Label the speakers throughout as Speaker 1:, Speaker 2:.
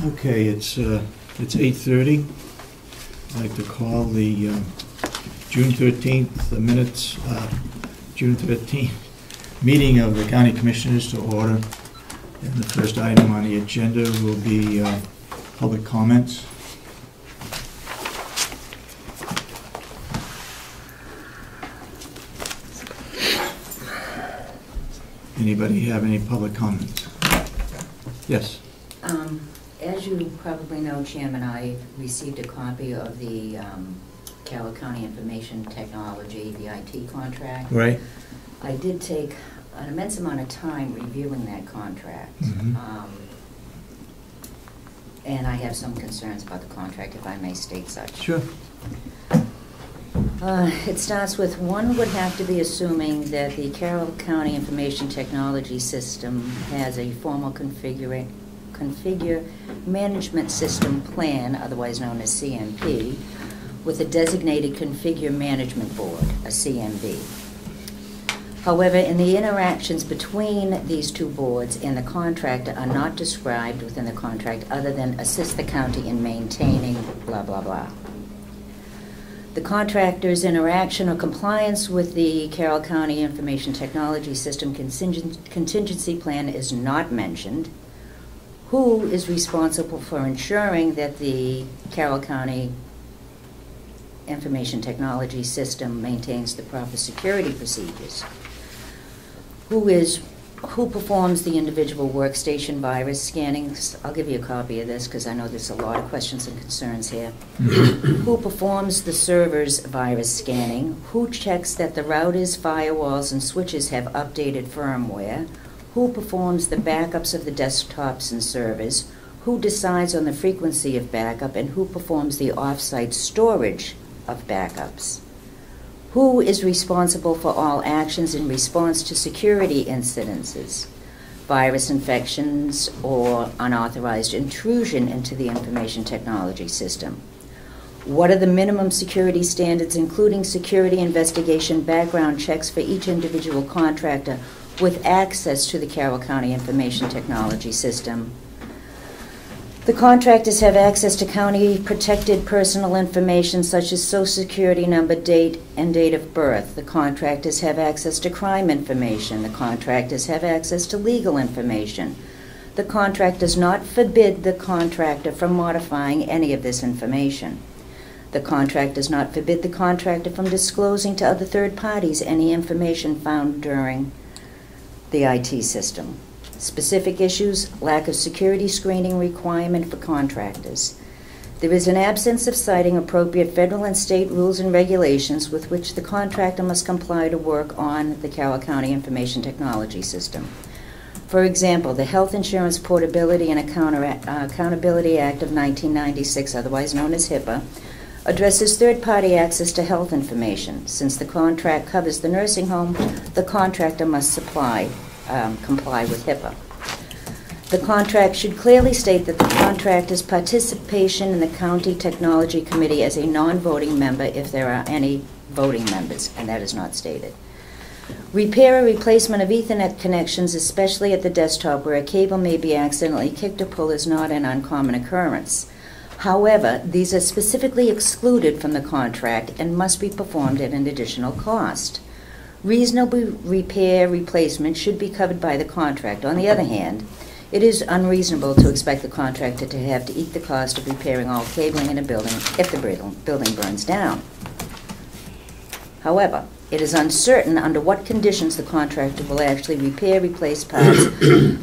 Speaker 1: Okay, it's 8:30. I'd like to call the June 13th, the minutes, June 13th meeting of the County Commissioners to order. And the first item on the agenda will be public comments. Anybody have any public comments? Yes.
Speaker 2: As you probably know, Chairman, I received a copy of the Carroll County Information Technology, the IT contract.
Speaker 1: Right.
Speaker 2: I did take an immense amount of time reviewing that contract.
Speaker 1: Mm-hmm.
Speaker 2: And I have some concerns about the contract, if I may state such.
Speaker 1: Sure.
Speaker 2: It starts with, one would have to be assuming that the Carroll County Information Technology System has a formal configure management system plan, otherwise known as CMP, with a designated configure management board, a CMB. However, in the interactions between these two boards and the contractor are not described within the contract other than assist the county in maintaining blah, blah, blah. The contractor's interaction or compliance with the Carroll County Information Technology System contingency plan is not mentioned. Who is responsible for ensuring that the Carroll County Information Technology System maintains the proper security procedures? Who performs the individual workstation virus scanning? I'll give you a copy of this because I know there's a lot of questions and concerns here. Who performs the server's virus scanning? Who checks that the routers, firewalls, and switches have updated firmware? Who performs the backups of the desktops and servers? Who decides on the frequency of backup? And who performs the off-site storage of backups? Who is responsible for all actions in response to security incidences, virus infections, or unauthorized intrusion into the information technology system? What are the minimum security standards, including security investigation background checks for each individual contractor with access to the Carroll County Information Technology System? The contractors have access to county-protected personal information such as Social Security number, date, and date of birth. The contractors have access to crime information. The contractors have access to legal information. The contract does not forbid the contractor from modifying any of this information. The contract does not forbid the contractor from disclosing to other third parties any information found during the IT system. Specific issues: lack of security screening requirement for contractors. There is an absence of citing appropriate federal and state rules and regulations with which the contractor must comply to work on the Carroll County Information Technology System. For example, the Health Insurance Portability and Accountability Act of 1996, otherwise known as HIPAA, addresses third-party access to health information. Since the contract covers the nursing home, the contractor must comply with HIPAA. The contract should clearly state that the contractor's participation in the County Technology Committee as a non-voting member if there are any voting members, and that is not stated. Repair or replacement of Ethernet connections, especially at the desktop where a cable may be accidentally kicked or pulled, is not an uncommon occurrence. However, these are specifically excluded from the contract and must be performed at an additional cost. Reasonable repair replacement should be covered by the contract. On the other hand, it is unreasonable to expect the contractor to have to eat the cost of repairing all cabling in a building if the building burns down. However, it is uncertain under what conditions the contractor will actually replace parts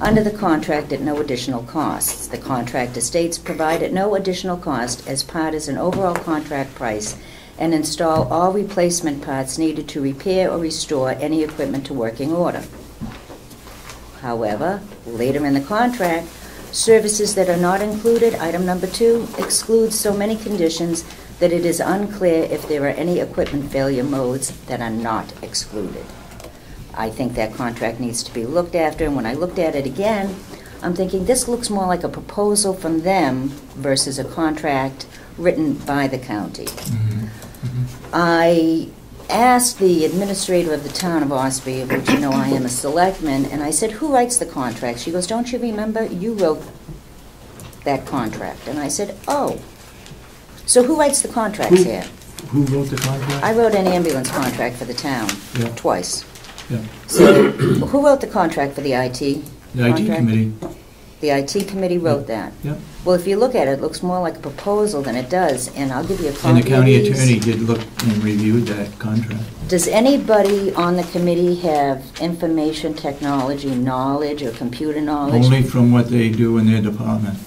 Speaker 2: under the contract at no additional costs. The contractor states provide at no additional cost as part as an overall contract price and install all replacement parts needed to repair or restore any equipment to working order. However, later in the contract, services that are not included, item number 2, excludes so many conditions that it is unclear if there are any equipment failure modes that are not excluded. I think that contract needs to be looked after, and when I looked at it again, I'm thinking this looks more like a proposal from them versus a contract written by the county. Mm-hmm. Mm-hmm. I asked the administrator of the town of Ospey, of which you know I am a selectman, and I said, who writes the contract? She goes, don't you remember? You wrote that contract. And I said, oh. So who writes the contracts here?
Speaker 1: Who wrote the contract?
Speaker 2: I wrote an ambulance contract for the town,
Speaker 1: Yeah.
Speaker 2: twice.
Speaker 1: Yeah.
Speaker 2: So who wrote the contract for the IT?
Speaker 1: The IT
Speaker 2: contract?
Speaker 1: committee.
Speaker 2: The IT committee wrote that.
Speaker 1: Yeah.
Speaker 2: Well, if you look at it, it looks more like a proposal than it does, and I'll give you a copy
Speaker 1: And the
Speaker 2: of
Speaker 1: county
Speaker 2: these.
Speaker 1: attorney did look and reviewed that contract.
Speaker 2: Does anybody on the committee have information technology knowledge or computer knowledge?
Speaker 1: Only from what they do in their department.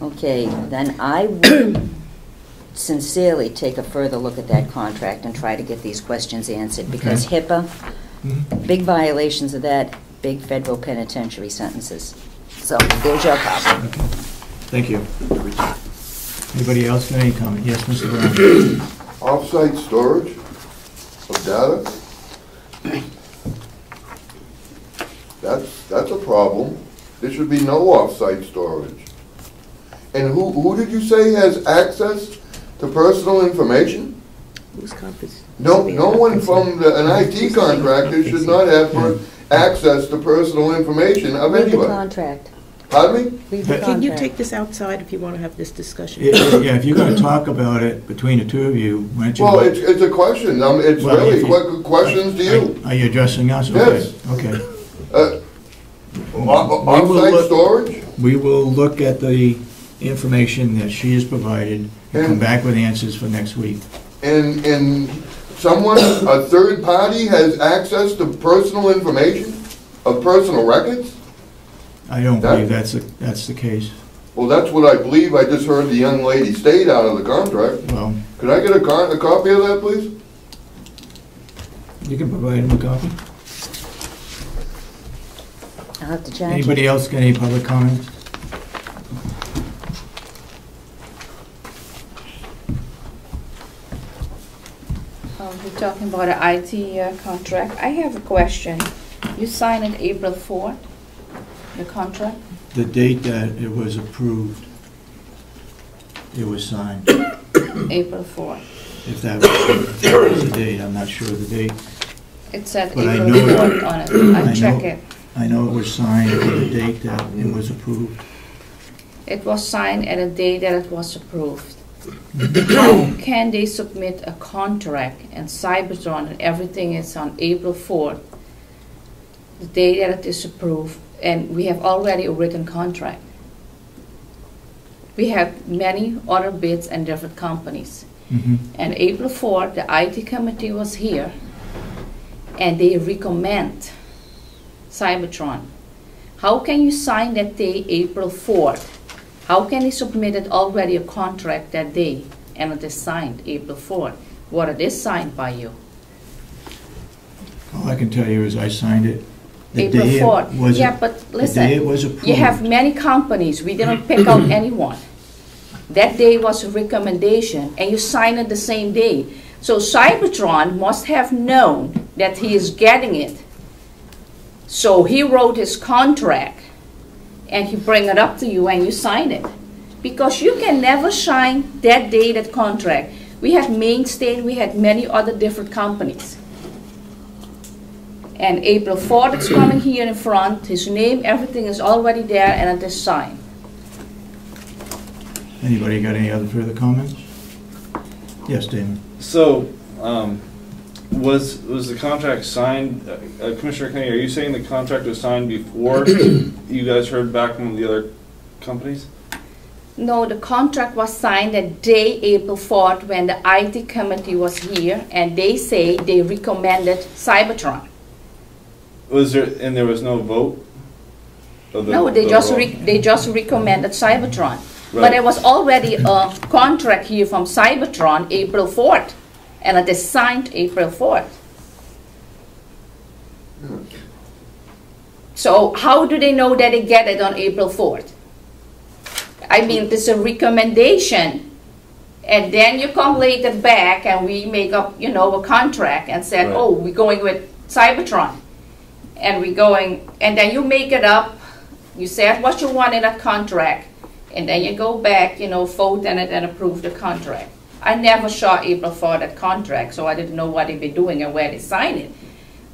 Speaker 2: Okay, then I would sincerely take a further look at that contract and try to get these questions answered, because
Speaker 1: Okay.
Speaker 2: HIPAA,
Speaker 1: Mhm.
Speaker 2: big violations of that, big federal penitentiary sentences. So there's your copy.
Speaker 1: Okay. Thank you. Anybody else got any comment? Yes, Mr. Brown?
Speaker 3: Off-site storage of data? That's a problem. There should be no off-site storage. And who did you say has access to personal information?
Speaker 4: Whose compass?
Speaker 3: No one from an IT contractor should not have access to personal information of
Speaker 2: Read the
Speaker 3: anybody.
Speaker 2: contract.
Speaker 3: Pardon me?
Speaker 2: Read the
Speaker 4: Can you
Speaker 2: contract.
Speaker 4: take this outside if you want to have this discussion?
Speaker 1: Yeah, if you're going to talk about it between the two of you, why don't you...
Speaker 3: Well, it's a question. It's
Speaker 1: Well,
Speaker 3: really
Speaker 1: if you-
Speaker 3: questions to you.
Speaker 1: Are you addressing us?
Speaker 3: Yes.
Speaker 1: Okay.
Speaker 3: Off-site storage?
Speaker 1: We will look at the information that she has provided and come back with answers for next week.
Speaker 3: And someone, a third party has access to personal information, of personal records?
Speaker 1: I don't
Speaker 3: That-
Speaker 1: believe that's the case.
Speaker 3: Well, that's what I believe I just heard the young lady state out of the contract.
Speaker 1: Well,
Speaker 3: Could I get a copy of that, please?
Speaker 1: you can provide him a copy.
Speaker 2: I'll have to charge you.
Speaker 1: Anybody else got any public comments?
Speaker 5: We're talking about an IT contract. I have a question. You signed it April 4th, the contract?
Speaker 1: The date that it was approved, it was signed.
Speaker 5: April 4th.
Speaker 1: If that was the date, I'm not sure of the date.
Speaker 5: It said
Speaker 1: But I
Speaker 5: April
Speaker 1: know-
Speaker 5: 4th on it.
Speaker 1: I
Speaker 5: I check
Speaker 1: know-
Speaker 5: it.
Speaker 1: I know it was signed at the date that it was approved.
Speaker 5: It was signed at a day that it was approved. How can they submit a contract and Cybertron and everything is on April 4th, the day that it is approved, and we have already a written contract? We have many other bids and different companies.
Speaker 1: Mhm.
Speaker 5: And April 4th, the IT committee was here, and they recommend Cybertron. How can you sign that day, April 4th? How can you submit it already a contract that day, and it is signed April 4th? What it is signed by you?
Speaker 1: All I can tell you is I signed it the
Speaker 5: April
Speaker 1: day it
Speaker 5: 4th.
Speaker 1: was.
Speaker 5: Yeah, but
Speaker 1: The day it
Speaker 5: listen,
Speaker 1: was approved.
Speaker 5: you have many companies. We didn't pick out anyone. That day was a recommendation, and you signed it the same day. So Cybertron must have known that he is getting it. So he wrote his contract, and he bring it up to you, and you sign it. Because you can never sign that day, that contract. We had Mainstay, we had many other different companies. And April 4th, it's coming here in front, his name, everything is already there, and it is signed.
Speaker 1: Anybody got any other further comments? Yes, Damon.
Speaker 6: So, was the contract signed, Commissioner Kenny, are you saying the contract was signed before you guys heard back from the other companies?
Speaker 5: No, the contract was signed that day, April 4th, when the IT committee was here, and they say they recommended Cybertron.
Speaker 6: Was there, and there was no vote? Of the-
Speaker 5: No, they
Speaker 6: the
Speaker 5: just
Speaker 6: vote?
Speaker 5: recommended Cybertron. But
Speaker 6: Right.
Speaker 5: there was already a contract here from Cybertron, April 4th, and it is signed April 4th. So how do they know that they get it on April 4th? I mean, it's a recommendation, and then you come later back and we make up, a contract and said,
Speaker 6: Right.
Speaker 5: oh, we're going with Cybertron. And we're going, and then you make it up, you said what you want in a contract, and then you go back, vote on it and approve the contract. I never saw April 4th that contract, so I didn't know what they'd be doing and where they signed it.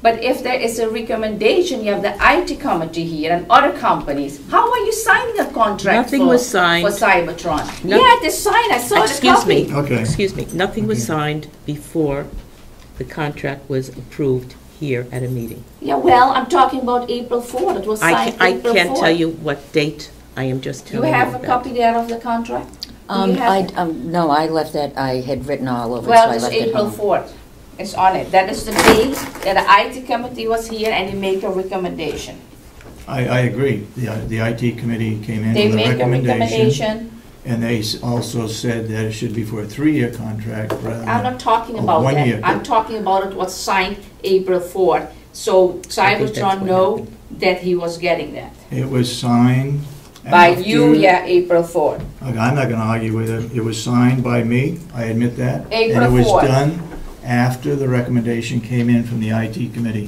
Speaker 5: But if there is a recommendation, you have the IT committee here and other companies, how are you signing a contract
Speaker 4: Nothing was signed.
Speaker 5: for Cybertron?
Speaker 4: No-
Speaker 5: Yeah, it is signed, I saw the
Speaker 4: Excuse
Speaker 5: copy.
Speaker 4: me.
Speaker 1: Okay.
Speaker 4: Excuse me, nothing was
Speaker 1: Okay.
Speaker 4: signed before the contract was approved here at a meeting.
Speaker 5: Yeah, well, I'm talking about April 4th, it was signed
Speaker 4: I
Speaker 5: April 4th.
Speaker 4: can't tell you what date, I am just
Speaker 5: You
Speaker 4: telling you
Speaker 5: have a
Speaker 4: that.
Speaker 5: copy there of the contract? Do you have it?
Speaker 2: No, I left that, I had written all over it, so
Speaker 5: Well,
Speaker 2: I
Speaker 5: it's
Speaker 2: left it
Speaker 5: April
Speaker 2: home.
Speaker 5: 4th. It's on it. That is the day that the IT committee was here and they make a recommendation.
Speaker 1: I agree. The IT committee came in
Speaker 5: They
Speaker 1: with a
Speaker 5: make a
Speaker 1: recommendation,
Speaker 5: recommendation.
Speaker 1: and they also said that it should be for a 3-year contract rather
Speaker 5: I'm
Speaker 1: than
Speaker 5: not talking
Speaker 1: a
Speaker 5: about
Speaker 1: 1
Speaker 5: that.
Speaker 1: year.
Speaker 5: I'm talking about it was signed April 4th. So
Speaker 4: that's
Speaker 5: Cybertron
Speaker 4: what
Speaker 5: know
Speaker 4: happened.
Speaker 5: that he was getting that.
Speaker 1: It was signed
Speaker 5: By
Speaker 1: after-
Speaker 5: you, yeah, April 4th.
Speaker 1: Okay, I'm not going to argue with it. It was signed by me, I admit that.
Speaker 5: April
Speaker 1: And it was
Speaker 5: 4th.
Speaker 1: done after the recommendation came in from the IT committee.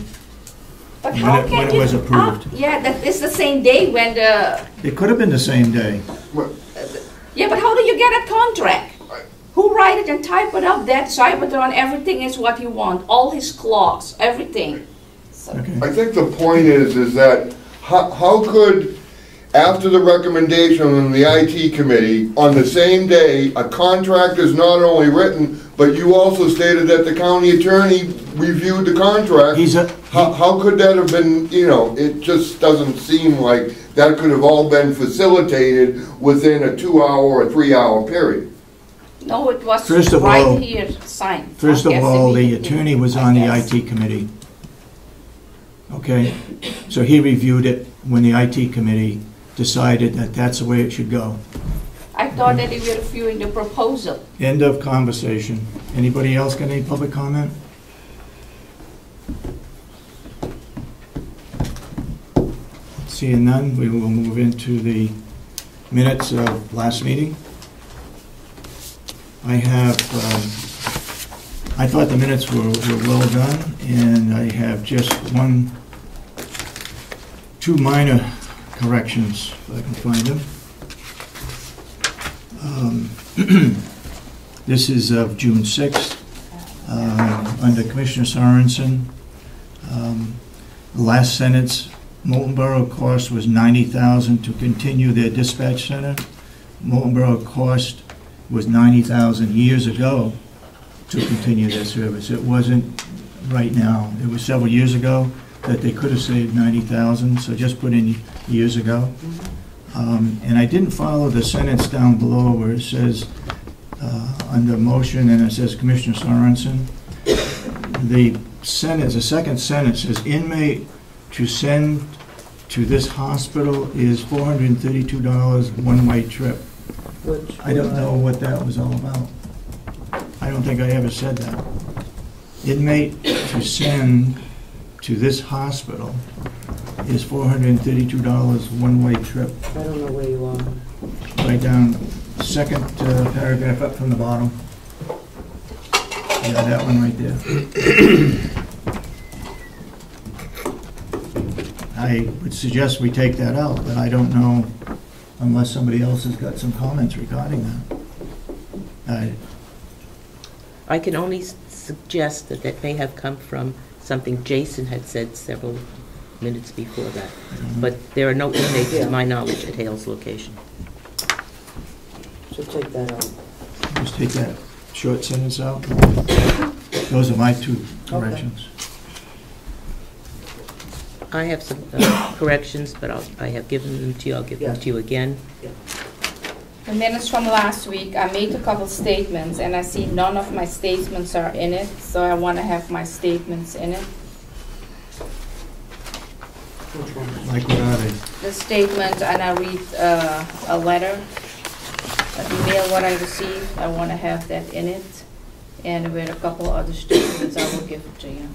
Speaker 5: But
Speaker 1: When
Speaker 5: how
Speaker 1: it-
Speaker 5: can
Speaker 1: when it
Speaker 5: you?
Speaker 1: was approved.
Speaker 5: Yeah, that is the same day when the,
Speaker 1: It could have been the same day.
Speaker 5: yeah, but how do you get a contract? Who write it and type it up? That Cybertron, everything is what you want, all his clause, everything. So,
Speaker 1: Okay.
Speaker 3: I think the point is that how could, after the recommendation from the IT committee, on the same day, a contract is not only written, but you also stated that the county attorney reviewed the contract.
Speaker 1: He's a,
Speaker 3: How could that have been, it just doesn't seem like that could have all been facilitated within a 2-hour or 3-hour period.
Speaker 5: no, it was
Speaker 1: First of all-
Speaker 5: right here, signed.
Speaker 1: first
Speaker 5: I
Speaker 1: of
Speaker 5: guess
Speaker 1: all, the
Speaker 5: immediately.
Speaker 1: attorney was
Speaker 5: I
Speaker 1: on the
Speaker 5: guess.
Speaker 1: IT committee. Okay? So he reviewed it when the IT committee decided that that's the way it should go.
Speaker 5: I thought that they were reviewing the proposal.
Speaker 1: End of conversation. Anybody else got any public comment? Seeing none, we will move into the minutes of last meeting. I thought the minutes were well done, and I have just two minor corrections, if I can find them. This is of June 6th, under Commissioner Sorensen. The last sentence, Molten Borough cost was $90,000 to continue their dispatch center. Molten Borough cost was $90,000 years ago to continue their service. It wasn't right now. It was several years ago that they could have saved $90,000, so just put in years ago. And I didn't follow the sentence down below where it says, under motion, and it says Commissioner Sorensen. The second sentence says, inmate to send to this hospital is $432 one-way trip. I don't know what that was all about. I don't think I ever said that. Inmate to send to this hospital is $432 one-way trip.
Speaker 4: I don't know where you are.
Speaker 1: Right down, second paragraph up from the bottom. Yeah, that one right there. I would suggest we take that out, but I don't know unless somebody else has got some comments regarding that.
Speaker 4: I can only suggest that that may have come from something Jason had said several minutes before that. But there are no inmates, to my knowledge, at Hale's location.
Speaker 7: So take that out.
Speaker 1: Just take that short sentence out. Those are my two corrections.
Speaker 4: I have some corrections, but I have given them to you. I'll give them to you again.
Speaker 5: The minutes from last week, I made a couple statements, and I see none of my statements are in it, so I want to have my statements in it.
Speaker 7: Which one?
Speaker 1: Like what are they?
Speaker 5: The statement, and I read a letter, an email what I received, I want to have that in it. And with a couple other statements, I will give it to you.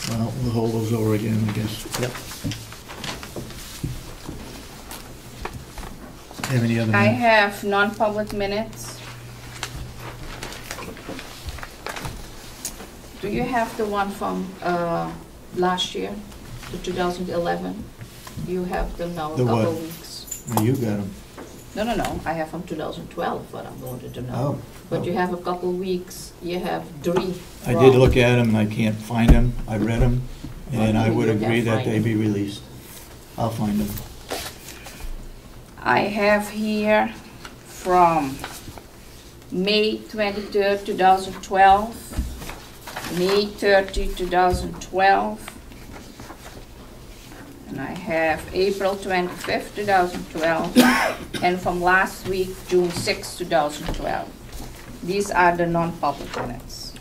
Speaker 1: Well, we'll hold those over again, I guess.
Speaker 4: Yep.
Speaker 1: Have any other?
Speaker 5: I
Speaker 1: minutes?
Speaker 5: have non-public minutes. Do you have the one from last year, the 2011? You have them now, a
Speaker 1: The
Speaker 5: couple
Speaker 1: what?
Speaker 5: weeks.
Speaker 1: Oh, you got them.
Speaker 5: No, I have from 2012, what I'm going to know.
Speaker 1: Oh.
Speaker 5: But you have a couple weeks, you have 3.
Speaker 1: I did look at them, I can't find them, I read them, and I would
Speaker 4: You can't
Speaker 1: agree that
Speaker 4: find
Speaker 1: they be released. I'll find them.
Speaker 5: I have here from May 23rd, 2012, May 30, 2012, and I have April 25th, 2012, and from last week, June 6th, 2012. These are the non-public minutes.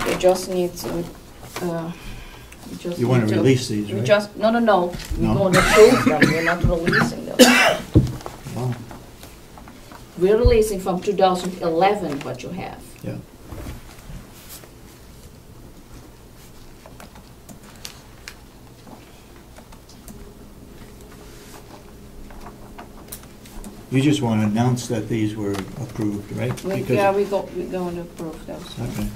Speaker 5: You just need to,
Speaker 1: You want to release these,
Speaker 5: You
Speaker 1: right?
Speaker 5: just, no,
Speaker 1: No?
Speaker 5: we're going to approve them, we're not releasing them.
Speaker 1: Oh,
Speaker 5: We're releasing from 2011 what you have.
Speaker 1: yeah. You just want to announce that these were approved, right?
Speaker 5: Yeah, we're going to approve those.
Speaker 1: Okay.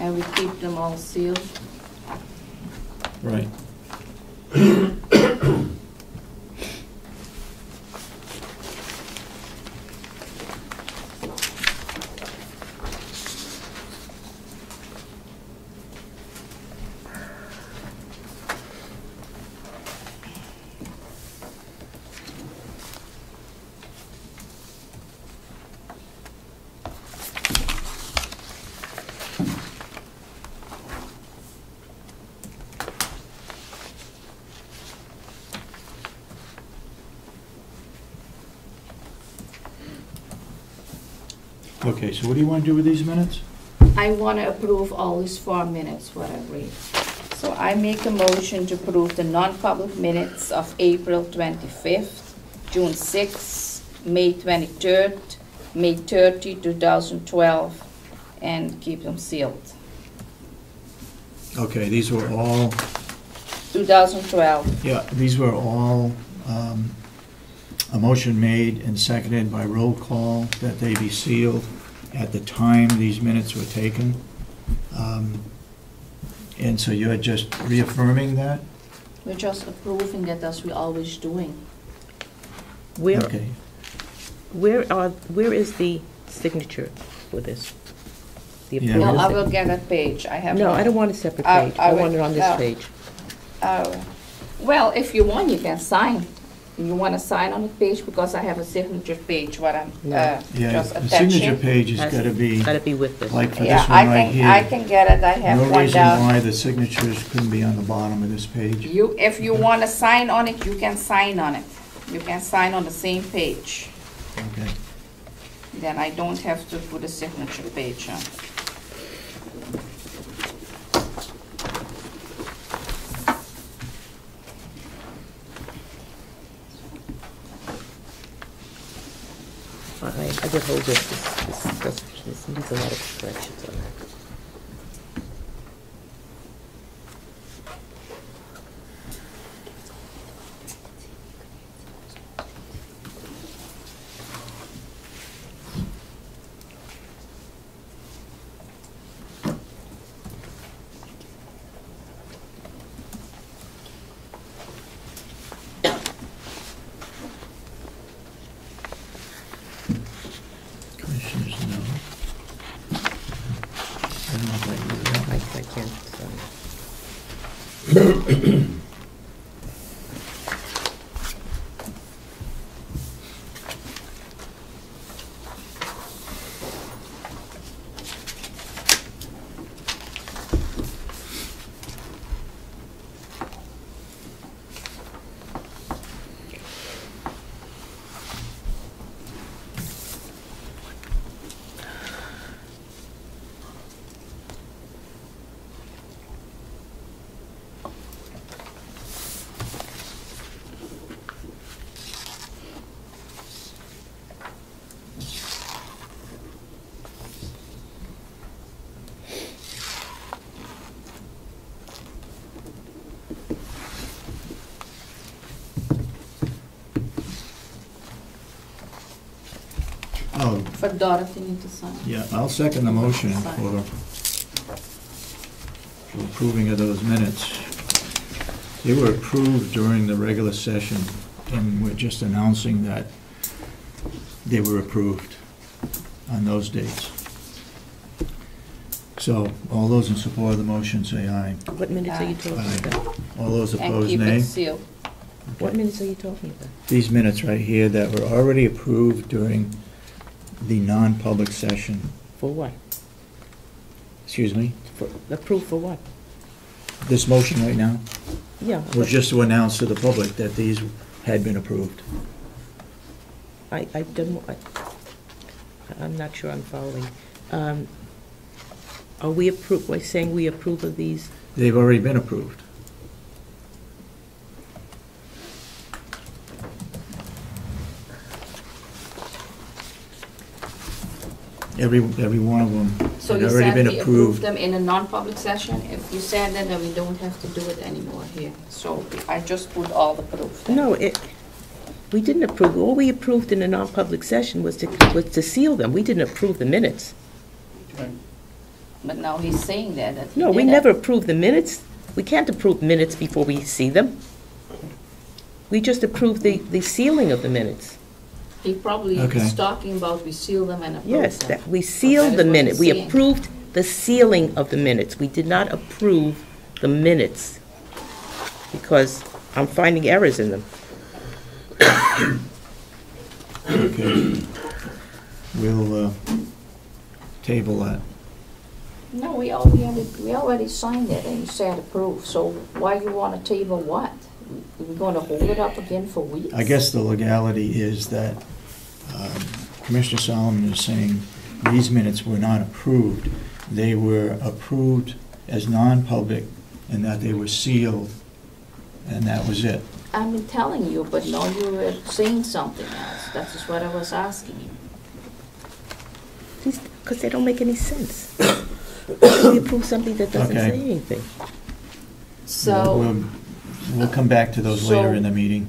Speaker 5: And we keep them all sealed.
Speaker 1: Right. Okay, so what do you want to do with these minutes?
Speaker 5: I want to approve all these 4 minutes, what I read. So I make a motion to approve the non-public minutes of April 25th, June 6th, May 23rd, May 30, 2012, and keep them sealed.
Speaker 1: Okay, these were all,
Speaker 5: 2012.
Speaker 1: yeah, these were all a motion made and seconded by roll call that they be sealed at the time these minutes were taken. And so you're just reaffirming that?
Speaker 5: We're just approving that as we're always doing.
Speaker 4: Where,
Speaker 1: Okay.
Speaker 4: where is the signature for this? The
Speaker 1: Yeah.
Speaker 4: approval
Speaker 5: No, I
Speaker 4: sig-
Speaker 5: will get that page. I have.
Speaker 4: No,
Speaker 5: one.
Speaker 4: I don't want a separate
Speaker 5: I-
Speaker 4: page.
Speaker 5: I
Speaker 4: I
Speaker 5: will-
Speaker 4: want it on this page.
Speaker 5: Well, if you want, you can sign. You want to sign on the page because I have a signature page, what I'm
Speaker 4: No.
Speaker 1: Yeah,
Speaker 5: just
Speaker 1: the signature
Speaker 5: attaching.
Speaker 1: page has got to be,
Speaker 4: Gotta be with this.
Speaker 1: like for
Speaker 5: Yeah,
Speaker 1: this one right
Speaker 5: I
Speaker 1: here.
Speaker 5: can get it. I have
Speaker 1: No
Speaker 5: one
Speaker 1: reason
Speaker 5: down.
Speaker 1: why the signatures couldn't be on the bottom of this page.
Speaker 5: If you want to sign on it, you can sign on it. You can sign on the same page.
Speaker 1: Okay.
Speaker 5: Then I don't have to put a signature page on.
Speaker 4: I did hold this needs a lot of corrections on that.
Speaker 1: Commissioners, no. I don't know if I can do that.
Speaker 4: I can't,
Speaker 1: Oh,
Speaker 5: For Dorothy, you need to sign.
Speaker 1: yeah, I'll second the motion for approving of those minutes. They were approved during the regular session, and we're just announcing that they were approved on those dates. So, all those in support of the motion say aye.
Speaker 4: What minutes are you talking
Speaker 1: Aye.
Speaker 4: about?
Speaker 1: All those
Speaker 5: And
Speaker 1: opposed,
Speaker 5: keep
Speaker 1: nay.
Speaker 5: it sealed.
Speaker 4: What minutes are you talking about?
Speaker 1: These minutes right here that were already approved during the non-public session.
Speaker 4: For what?
Speaker 1: Excuse me?
Speaker 4: Approved for what?
Speaker 1: This motion right now
Speaker 4: Yeah.
Speaker 1: was just to announce to the public that these had been approved.
Speaker 4: I don't, I'm not sure I'm following. Are we approve, we're saying we approve of these?
Speaker 1: They've already been approved. Every one of them
Speaker 5: So
Speaker 1: had
Speaker 5: you
Speaker 1: already
Speaker 5: said
Speaker 1: been
Speaker 5: we approved
Speaker 1: approved.
Speaker 5: them in a non-public session? If you said that, then we don't have to do it anymore here. So I just put all the proof there.
Speaker 4: No, we didn't approve, all we approved in a non-public session was to seal them. We didn't approve the minutes.
Speaker 5: But now he's saying that he
Speaker 4: No, we
Speaker 5: did it.
Speaker 4: never approved the minutes. We can't approve minutes before we see them. We just approved the sealing of the minutes.
Speaker 5: He probably
Speaker 1: Okay.
Speaker 5: is talking about we seal them and approve
Speaker 4: Yes,
Speaker 5: them.
Speaker 4: that, we
Speaker 5: So
Speaker 4: sealed
Speaker 5: that
Speaker 4: the
Speaker 5: is what
Speaker 4: minute.
Speaker 5: he's
Speaker 4: We
Speaker 5: saying.
Speaker 4: approved the sealing of the minutes. We did not approve the minutes because I'm finding errors in them.
Speaker 1: Okay. We'll table that.
Speaker 5: No, we already signed it and you said approve, so why you want to table what? We're going to hold it up again for weeks?
Speaker 1: I guess the legality is that Commissioner Solomon is saying these minutes were not approved. They were approved as non-public and that they were sealed, and that was it.
Speaker 5: I've been telling you, but now you were saying something else. That's just what I was asking you.
Speaker 4: Because they don't make any sense. We approve something that doesn't
Speaker 1: Okay.
Speaker 4: say anything.
Speaker 5: So,
Speaker 1: We'll come back to those later in the meeting.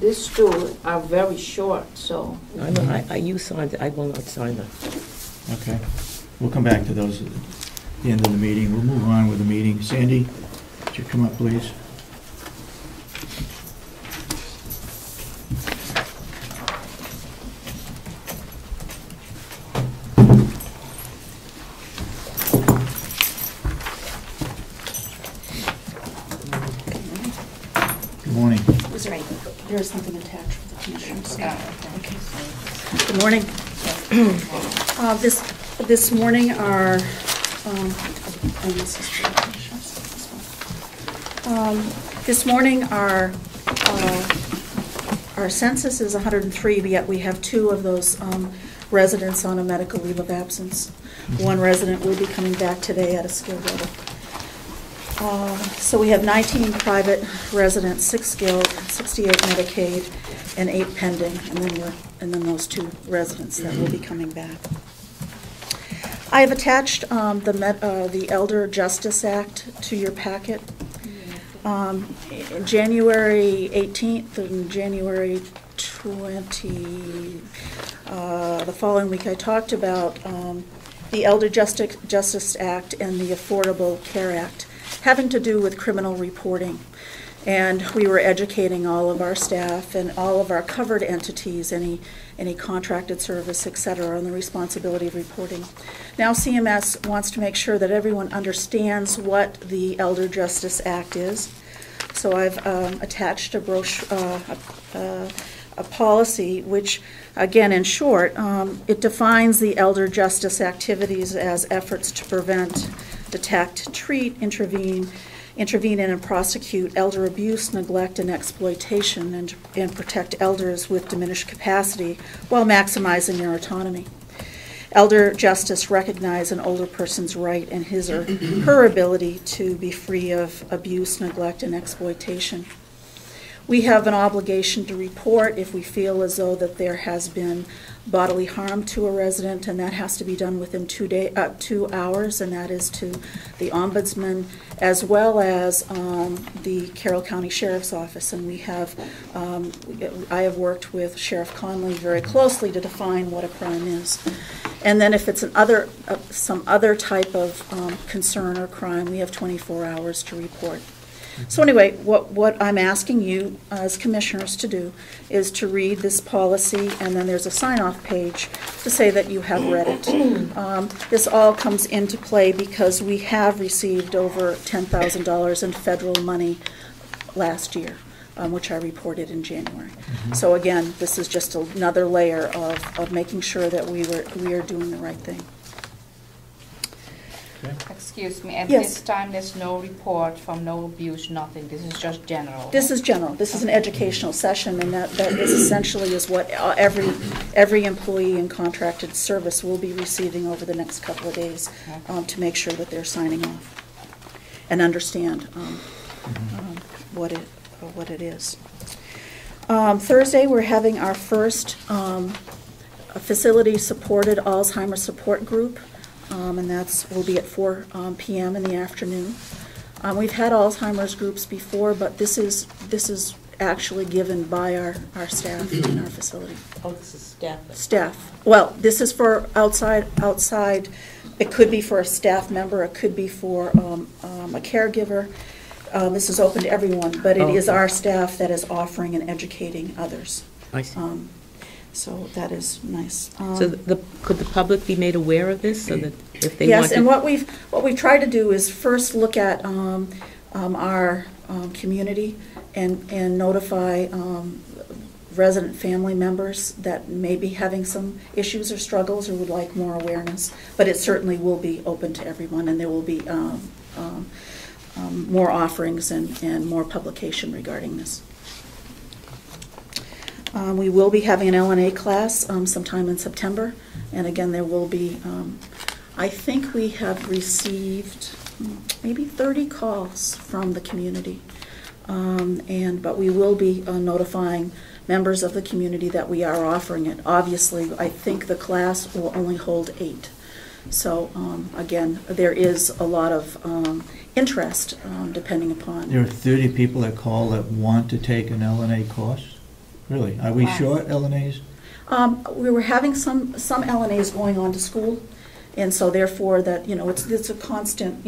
Speaker 5: these two are very short, so.
Speaker 4: You signed it, I will not sign them.
Speaker 1: Okay. We'll come back to those at the end of the meeting. We'll move on with the meeting. Sandy, would you come up, please? Good morning.
Speaker 8: Is there there is something attached for the commissioners? Okay. Good morning. This morning, our, and this is for the commissioners, this one. This morning, our census is 103, but yet we have 2 of those residents on a medical leave of absence. One resident will be coming back today at a skilled level. So we have 19 private residents, 6 skilled, 68 Medicaid, and 8 pending, and then those 2 residents that will be coming back. I have attached the Elder Justice Act to your packet. January 18th and January 20, the following week, I talked about the Elder Justice Act and the Affordable Care Act, having to do with criminal reporting. And we were educating all of our staff and all of our covered entities, any contracted service, et cetera, on the responsibility of reporting. Now CMS wants to make sure that everyone understands what the Elder Justice Act is. So I've attached a brochure, a policy which, again, in short, it defines the elder justice activities as efforts to prevent, detect, treat, intervene in and prosecute elder abuse, neglect, and exploitation, and protect elders with diminished capacity while maximizing their autonomy. Elder justice recognizes an older person's right and his or her ability to be free of abuse, neglect, and exploitation. We have an obligation to report if we feel as though that there has been bodily harm to a resident, and that has to be done within 2 hours, and that is to the Ombudsman as well as the Carroll County Sheriff's Office. And we have, I have worked with Sheriff Conley very closely to define what a crime is. And then if it's some other type of concern or crime, we have 24 hours to report. So anyway, what I'm asking you as commissioners to do is to read this policy, and then there's a sign-off page to say that you have read it. This all comes into play because we have received over $10,000 in federal money last year, which I reported in January. So again, this is just another layer of making sure that we are doing the right thing.
Speaker 5: Excuse me, at
Speaker 8: Yes.
Speaker 5: this time, there's no report from no abuse, nothing. This is just general.
Speaker 8: This is general. This is an educational session, and that is essentially is what every employee in contracted service will be receiving over the next couple of days to make sure that they're signing off and understand what it is. Thursday, we're having our first facility-supported Alzheimer's support group. And will be at 4 p.m. in the afternoon. We've had Alzheimer's groups before, but this is actually given by our staff in our facility.
Speaker 4: Oh, this is staff.
Speaker 8: Staff. Well, this is for outside. It could be for a staff member. It could be for a caregiver. This is open to everyone, but it is our staff that is offering and educating others.
Speaker 4: I see.
Speaker 8: So that is nice.
Speaker 4: So could the public be made aware of this so that if they
Speaker 8: Yes,
Speaker 4: want to?
Speaker 8: and what we've tried to do is first look at our community and notify resident family members that may be having some issues or struggles or would like more awareness. But it certainly will be open to everyone, and there will be more offerings and more publication regarding this. We will be having an LNA class sometime in September, and again, there will be, I think we have received maybe 30 calls from the community, but we will be notifying members of the community that we are offering it. Obviously, I think the class will only hold 8. So again, there is a lot of interest depending upon.
Speaker 1: There are 30 people that call that want to take an LNA course? Really? Are we short LNAs?
Speaker 8: We were having some LNAs going on to school, and so therefore that, it's a constant,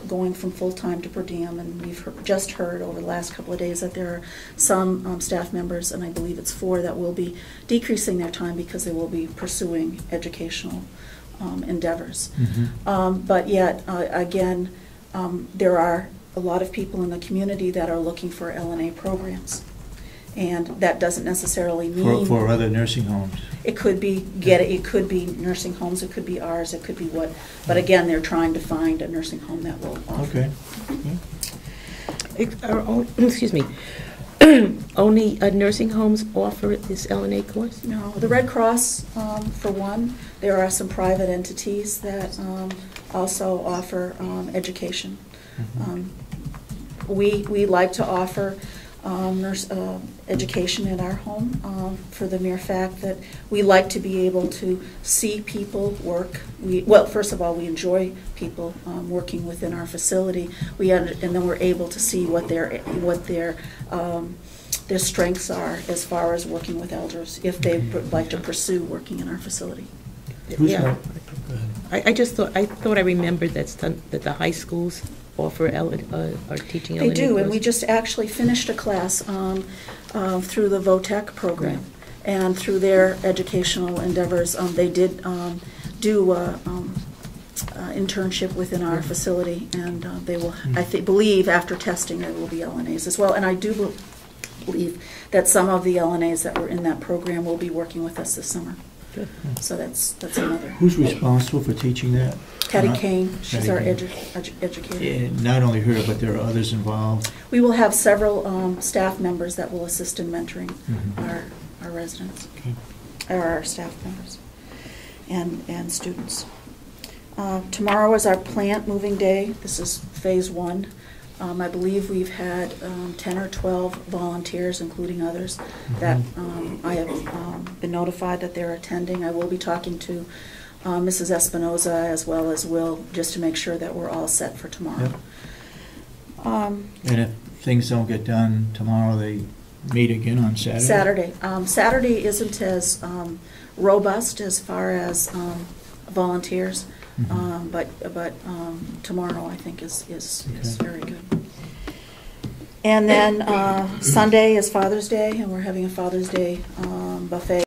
Speaker 8: going from full-time to per diem, and we've just heard over the last couple of days that there are some staff members, and I believe it's 4, that will be decreasing their time because they will be pursuing educational endeavors. But yet, again, there are a lot of people in the community that are looking for LNA programs. And that doesn't necessarily mean
Speaker 1: For other nursing homes?
Speaker 8: It could be it could be nursing homes, it could be ours, it could be what. But again, they're trying to find a nursing home that will offer.
Speaker 1: Okay.
Speaker 4: Excuse me. Only nursing homes offer this LNA course?
Speaker 8: No, the Red Cross, for one. There are some private entities that also offer education. We like to offer education in our home for the mere fact that we like to be able to see people work. Well, first of all, we enjoy people working within our facility. And then we're able to see what their strengths are as far as working with elders, if they would like to pursue working in our facility.
Speaker 4: Yeah. I thought I remembered that the high schools offer are teaching LNA
Speaker 8: They do,
Speaker 4: course.
Speaker 8: and we just actually finished a class through the VOTEC program.
Speaker 4: Right.
Speaker 8: And through their educational endeavors, they did do internship within our facility, and they will, believe after testing, there will be LNAs as well. And I do believe that some of the LNAs that were in that program will be working with us this summer.
Speaker 4: Good.
Speaker 8: So that's another.
Speaker 1: Who's responsible for teaching that?
Speaker 8: Patty Kane, she's
Speaker 1: Patty
Speaker 8: our
Speaker 1: Kane.
Speaker 8: educator.
Speaker 1: And not only her, but there are others involved.
Speaker 8: We will have several staff members that will assist in mentoring our residents, or our staff members, and students. Tomorrow is our plant moving day. This is phase 1. I believe we've had 10 or 12 volunteers, including others, that I have been notified that they're attending. I will be talking to Mrs. Espinoza as well as Will, just to make sure that we're all set for tomorrow.
Speaker 1: Yep. And if things don't get done tomorrow, they meet again on Saturday?
Speaker 8: Saturday isn't as robust as far as volunteers, but tomorrow I think is very good. And then Sunday is Father's Day, and we're having a Father's Day buffet.